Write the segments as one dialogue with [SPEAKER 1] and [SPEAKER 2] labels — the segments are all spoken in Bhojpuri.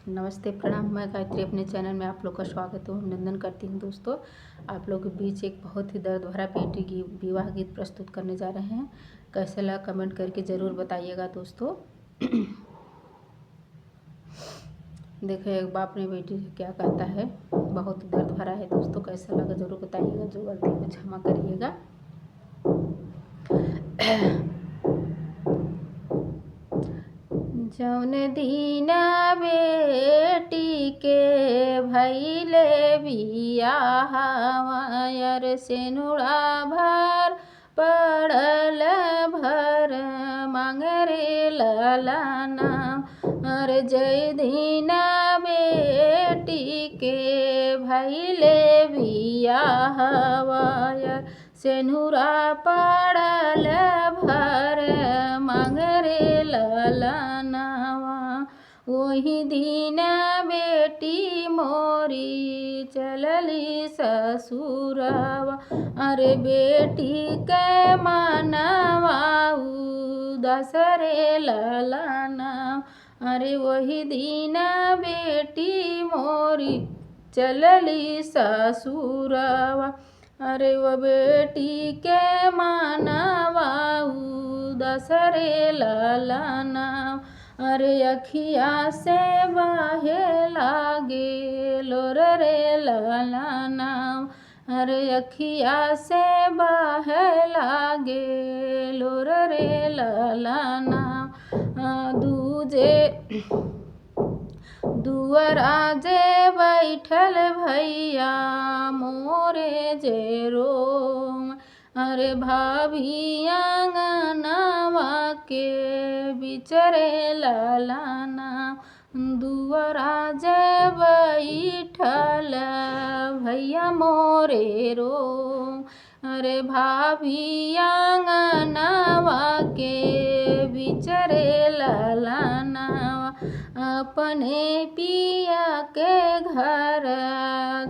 [SPEAKER 1] नमस्ते प्रणाम। मैं गायत्री अपने चैनल में आप लोग का स्वागत हूँ, अभिनंदन करती हूँ। दोस्तों, आप लोगों के बीच एक बहुत ही दर्द भरा बेटी की विवाह गीत प्रस्तुत करने जा रहे हैं। कैसे लगा कमेंट करके ज़रूर बताइएगा दोस्तों। देखो, एक बाप ने बेटी से क्या कहता है, बहुत दर्द भरा है दोस्तों। कैसा लगा ज़रूर बताइएगा, जो गलती को क्षमा करिएगा। जौन दीना बेटी के भैले बियाहवायर सेनुरा भर पड़ल भर मांगरे ललना। अरे जय दीना बेटी के भैले बियाहवायर सेनुरा पड़ल भर मांगरे ललनावा। वही दिन बेटी मोरी चलली ससुरवा। अरे बेटी के मनवा उदास रे ललना। अरे वही दिन बेटी मोरी चलली ससुरवा। अरे वो बेटी के मनवा उदास रे ललना। अरे अखिया से बहे लागे लोर रे ललना। अरे अखिया से बहे लागे लोर रे ललना। दूजे दुअरा जे बैठल भैया मोरे जे रोम। अरे भाभी आंगनवा के बिचरे ललना। दुअरा जे बैठल भैया मोरे रोम। अरे भाभी आंगनवा के बिचरे ललना। अपने पिया के घर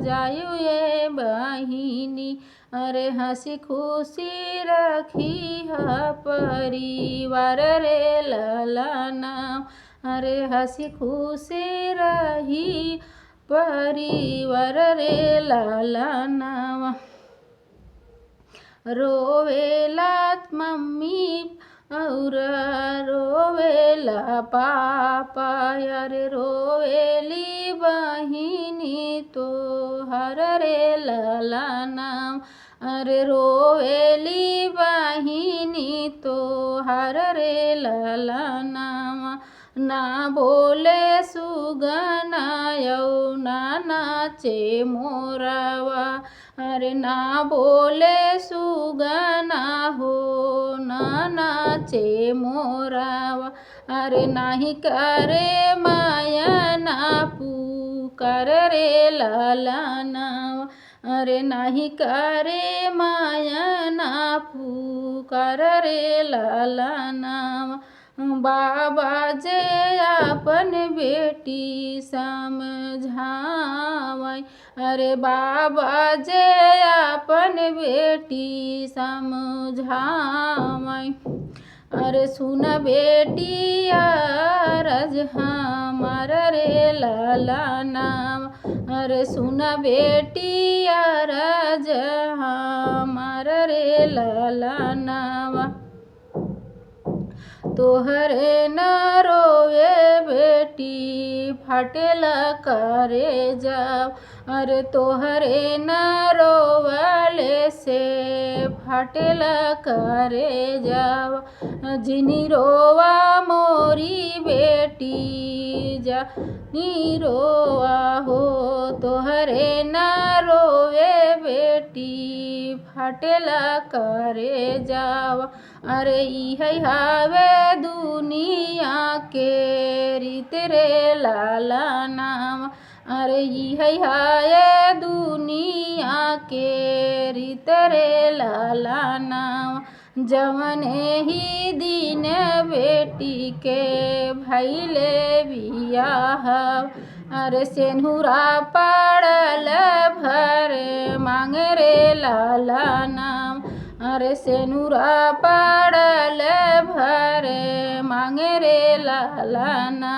[SPEAKER 1] जायु ये बहिनी। अरे हंसी खुशी रखी है परिवार रे ललना। अरे हंसी खुशी रही परिवार रे ललना। रोवेला मम्मी और रोवेला पापा। अरे रोवेली बहिनी तो हर रे ललना। अरे रोवेली बहिनी तो हर रे ललना। ना बोले सुगना यौ ना नाचे मोरवा। अरे ना बोले सुगना हो ना नाचे मोरवा। अरे नाही करे माया ना पुकार रे ललना। अरे नाही करे माया ना पुकार रे ललना। बाबा जे अपन बेटी समझावै। अरे बाबा जे अपन बेटी समझावै। अरे सुन बेटी अरज हमार रे ललना। अरे सुन बेटी अरज हमार रे ललना। तोहरे न रोवे बेटी फाटेल करे जाओ। अरे तोहरे न रोवले से फाटेल करे जाओ। जिनी रोवा मोरी बेटी जानी रोवा हो। तोहरे न रोवे बेटी फाटेल करे जाओ। अरे इहै हावे दुनिया के रीत रे ललना। अरे इहै हावे दुनिया के रीत रे ललना। जवने ही दिन बेटी के भैले बियाह। अरे सेनुरा पड़ल भर मांगरे ललना। अरे सेनुरा पड़ल भर मांगरे ललना।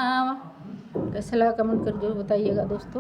[SPEAKER 1] कैसा लगा कमेंट कर जरूर बताइएगा दोस्तों।